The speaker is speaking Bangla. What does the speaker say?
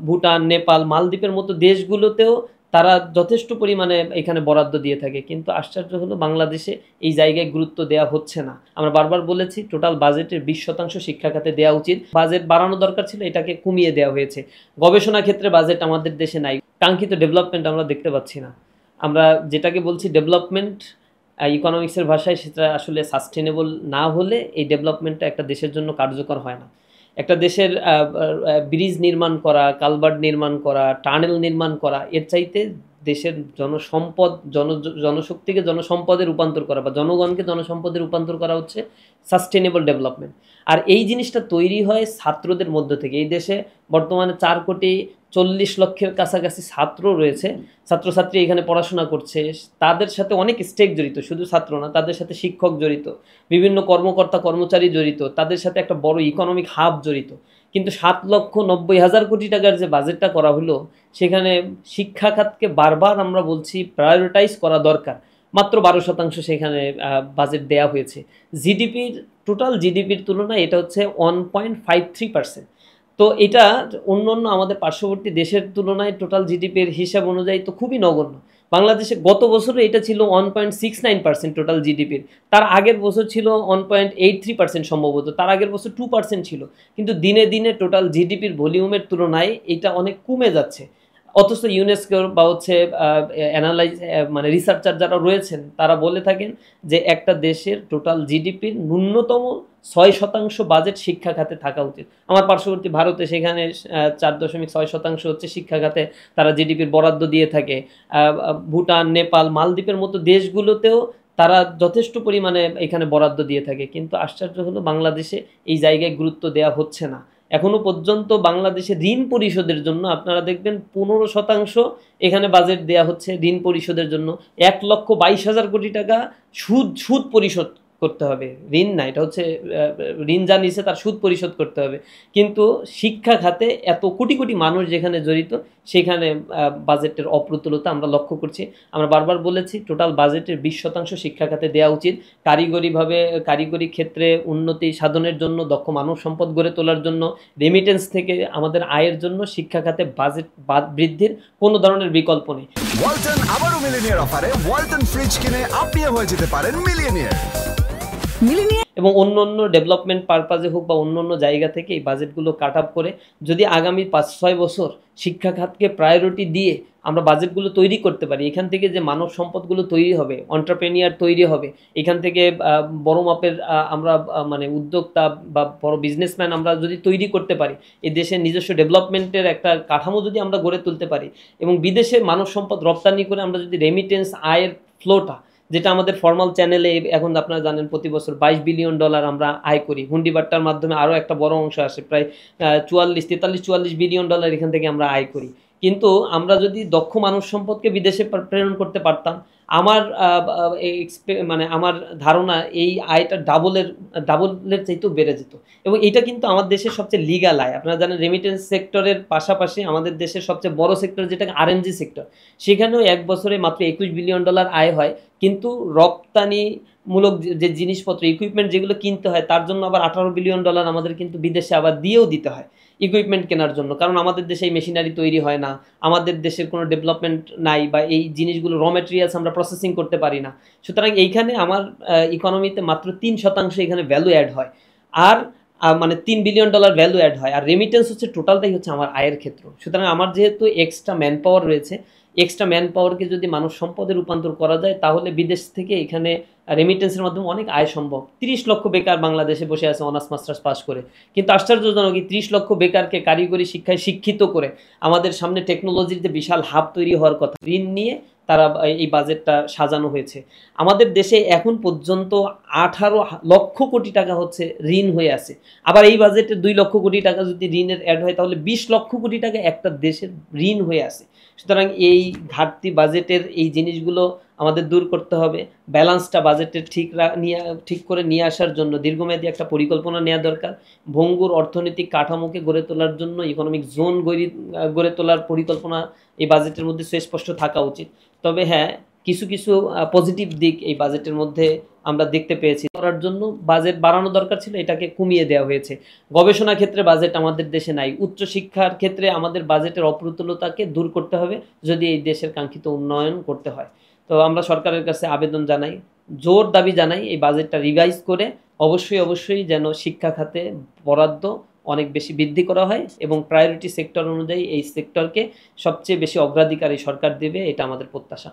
ভুটান, নেপাল, মালদ্বীপের মতো দেশগুলোতেও তারা যথেষ্ট পরিমাণে এখানে বরাদ্দ দিয়ে থাকে, কিন্তু আশ্চর্য হলো বাংলাদেশে এই জায়গায় গুরুত্ব দেওয়া হচ্ছে না। আমরা বারবার বলেছি টোটাল বাজেটের 20% শিক্ষা খাতে দেওয়া উচিত। বাজেট বাড়ানো দরকার ছিল, এটাকে কমিয়ে দেওয়া হয়েছে। গবেষণা ক্ষেত্রে বাজেট আমাদের দেশে নাই, কাঙ্ক্ষিত ডেভেলপমেন্ট আমরা দেখতে পাচ্ছি না। আমরা যেটাকে বলছি ডেভেলপমেন্ট ইকোনমিক্সের ভাষায়, সেটা আসলে সাস্টেনেবল না হলে এই ডেভেলপমেন্টটা একটা দেশের জন্য কার্যকর হয় না। একটা দেশের ব্রিজ নির্মাণ করা, কালভার্ট নির্মাণ করা, টানেল নির্মাণ করা, এর চাইতে দেশের জনসম্পদ জনশক্তিকে জনসম্পদে রূপান্তর করা বা জনগণকে জনসম্পদে রূপান্তর করা হচ্ছে সাস্টেনেবল ডেভেলপমেন্ট। আর এই জিনিসটা তৈরি হয় ছাত্রদের মধ্য থেকে। এই দেশে বর্তমানে 4,40,00,000 কাছাকাছি ছাত্র রয়েছে, ছাত্রছাত্রী এখানে পড়াশোনা করছে। তাদের সাথে অনেক স্টেক জড়িত, শুধু ছাত্র না, তাদের সাথে শিক্ষক জড়িত, বিভিন্ন কর্মকর্তা কর্মচারী জড়িত, তাদের সাথে একটা বড় ইকোনমিক হাব জড়িত। কিন্তু 7,90,000 কোটি টাকার যে বাজেটটা করা হলো, সেখানে শিক্ষা খাতকে বারবার আমরা বলছি প্রায়োরিটাইজ করা দরকার। মাত্র 12% সেখানে বাজেট দেয়া হয়েছে। জিডিপির টোটাল জিডিপির তুলনায় এটা হচ্ছে 1.53%। তো এটা অন্যান্য আমাদের পার্শ্ববর্তী দেশের তুলনায় টোটাল জিডিপির হিসাব অনুযায়ী তো খুবই নগণ্য। বাংলাদেশে গত বছরও এটা ছিল 1.69% টোটাল জিডিপির। তার আগের বছর ছিল 1.83% সম্ভবত, তার আগের বছর 2% ছিল। কিন্তু দিনে দিনে টোটাল জিডিপির ভলিউমের তুলনায় এটা অনেক কমে যাচ্ছে। অথচ ইউনেস্কোর বা হচ্ছে মানে রিসার্চার যারা রয়েছেন তারা বলে থাকেন যে একটা দেশের টোটাল জিডিপির ন্যূনতম 6% বাজেট শিক্ষা খাতে থাকা উচিত। আমার পার্শ্ববর্তী ভারতে সেখানে 4.6% হচ্ছে শিক্ষা খাতে তারা জিডিপির বরাদ্দ দিয়ে থাকে। ভুটান, নেপাল, মালদ্বীপের মতো দেশগুলোতেও তারা যথেষ্ট পরিমাণে এখানে বরাদ্দ দিয়ে থাকে, কিন্তু আশ্চর্য হলো বাংলাদেশে এই জায়গায় গুরুত্ব দেওয়া হচ্ছে না। এখনো পর্যন্ত বাংলাদেশে ঋণ পরিশোধের জন্য আপনারা দেখবেন 15% এখানে বাজেট দেওয়া হচ্ছে ঋণ পরিশোধের জন্য। 1,22,000 কোটি টাকা সুদ পরিশোধ করতে হবে, ঋণ না, এটা হচ্ছে ঋণ যা নিছে তার সুদ পরিশোধ করতে হবে। কিন্তু শিক্ষা খাতে এত কোটি কোটি মানুষ যেখানে জড়িত, সেখানে বাজেটের অপ্রতুলতা আমরা লক্ষ্য করছি। আমরা বারবার বলেছি টোটাল বাজেটের 20% শিক্ষা খাতে দেওয়া উচিত। কারিগরি ক্ষেত্রে উন্নতি সাধনের জন্য, দক্ষ মানব সম্পদ গড়ে তোলার জন্য, রেমিটেন্স থেকে আমাদের আয়ের জন্য শিক্ষা খাতে বাজেট বৃদ্ধির কোনো ধরনের বিকল্প নেই। ওয়ালটন আবারও মিলিনিয়ার অফারে ওয়ালটন ফ্রিজ কিনে আপনিও হয়ে যেতে পারেন মিলিয়নিয়ার। এবং অন্য অন্য ডেভেলপমেন্ট পারপাজে হোক বা অন্য অন্য জায়গা থেকে এই বাজেটগুলো কাট আপ করে যদি আগামী 5-6 বছর শিক্ষা খাতকে প্রায়োরিটি দিয়ে আমরা বাজেটগুলো তৈরি করতে পারি, এখান থেকে যে মানব সম্পদগুলো তৈরি হবে, এন্টারপ্রেনিয়ার তৈরি হবে, এখান থেকে বড় মাপের আমরা মানে উদ্যোক্তা বা বড় বিজনেসম্যান আমরা যদি তৈরি করতে পারি, এই দেশের নিজস্ব ডেভেলপমেন্টের একটা কাঠামো যদি আমরা গড়ে তুলতে পারি, এবং বিদেশে মানব সম্পদ রপ্তানি করে আমরা যদি রেমিটেন্স আয়ের ফ্লোটা, যেটা আমাদের ফর্মাল চ্যানেলে এখন আপনারা জানেন প্রতি বছর $22 বিলিয়ন আমরা আয় করি, হুন্ডি বাট্টার মাধ্যমে আরও একটা বড় অংশ আসে, প্রায় 44 বিলিয়ন ডলার এখান থেকে আমরা আয় করি। কিন্তু আমরা যদি দক্ষ মানব সম্পদকে বিদেশে প্রেরণ করতে পারতাম, আমার মানে আমার ধারণা এই আয়টা ডাবলের চাইতেও বেড়ে যেত। এবং এটা কিন্তু আমার দেশের সবচেয়ে লিগাল আয়। আপনারা জানেন রেমিটেন্স সেক্টরের পাশাপাশি আমাদের দেশের সবচেয়ে বড় সেক্টর যেটা আরএমজি সেক্টর, সেখানেও এক বছরে মাত্র $21 বিলিয়ন আয় হয়। কিন্তু রপ্তানিমূলক যে জিনিসপত্র, ইকুইপমেন্ট যেগুলো কিনতে হয়, তার জন্য আবার $18 বিলিয়ন আমাদের কিন্তু বিদেশে আবার দিয়েও দিতে হয় ইকুইপমেন্ট কেনার জন্য, কারণ আমাদের দেশে এই মেশিনারি তৈরি হয় না, আমাদের দেশের কোনো ডেভেলপমেন্ট নাই, বা এই জিনিসগুলো র ম্যাটেরিয়ালস আমরা প্রসেসিং করতে পারি না। সুতরাং এইখানে আমার ইকোনমিতে মাত্র 3% এখানে ভ্যালু অ্যাড হয়, আর মানে $3 বিলিয়ন ভ্যালু অ্যাড হয়, আর রেমিটেন্স হচ্ছে টোটালটাই হচ্ছে আমার আয়ের ক্ষেত্র। সুতরাং আমার যেহেতু এক্সট্রা ম্যান পাওয়ার রয়েছে, এক্সট্রা ম্যান পাওয়ারকে যদি মানব সম্পদে রূপান্তর করা যায়, তাহলে বিদেশ থেকে এখানে রেমিটেন্সের মাধ্যমে অনেক আয় সম্ভব। 30 লক্ষ বেকার বাংলাদেশে বসে আছে অনার্স মাস্টার্স পাস করে, কিন্তু আশ্চর্যজনক এই 30 লক্ষ বেকারকে কারিগরি শিক্ষায় শিক্ষিত করে আমাদের সামনে টেকনোলজির যে বিশাল হাব তৈরি হওয়ার কথা, ঋণ নিয়ে তারা এই বাজেটটা সাজানো হয়েছে। আমাদের দেশে এখন পর্যন্ত 18 লক্ষ কোটি টাকা হচ্ছে ঋণ হয়ে আছে। আবার এই বাজেটে 2 লক্ষ কোটি টাকা যদি ঋণের অ্যাড হয়, তাহলে 20 লক্ষ কোটি টাকা একটা দেশের ঋণ হয়ে আছে। সুতরাং এই ঘাটতি বাজেটের এই জিনিসগুলো আমাদের দূর করতে হবে। ব্যালেন্সটা বাজেটের ঠিক করে নিয়ে আসার জন্য দীর্ঘমেয়াদী একটা পরিকল্পনা নেওয়া দরকার। ভঙ্গুর অর্থনৈতিক কাঠামোকে গড়ে তোলার জন্য ইকোনমিক জোন গড়ে তোলার পরিকল্পনা এই বাজেটের মধ্যে সুস্পষ্ট থাকা উচিত। তবে হ্যাঁ, কিছু পজিটিভ দিক এই বাজেটের মধ্যে আমরা দেখতে পেয়েছি। করার জন্য বাজেট বাড়ানো দরকার ছিল, এটাকে কমিয়ে দেওয়া হয়েছে। গবেষণা ক্ষেত্রে বাজেট আমাদের দেশে নাই, উচ্চশিক্ষার ক্ষেত্রে আমাদের বাজেটের অপ্রতুলতাকে দূর করতে হবে যদি এই দেশের কাঙ্ক্ষিত উন্নয়ন করতে হয়। তো আমরা সরকারের কাছে আবেদন জানাই, জোর দাবি জানাই, এই বাজেটটা রিভাইজ করে অবশ্যই যেন শিক্ষা খাতে বরাদ্দ অনেক বেশি বৃদ্ধি করা হয় এবং প্রায়োরিটি সেক্টর অনুযায়ী এই সেক্টরকে সবচেয়ে বেশি অগ্রাধিকার এই সরকার দেবে, এটা আমাদের প্রত্যাশা।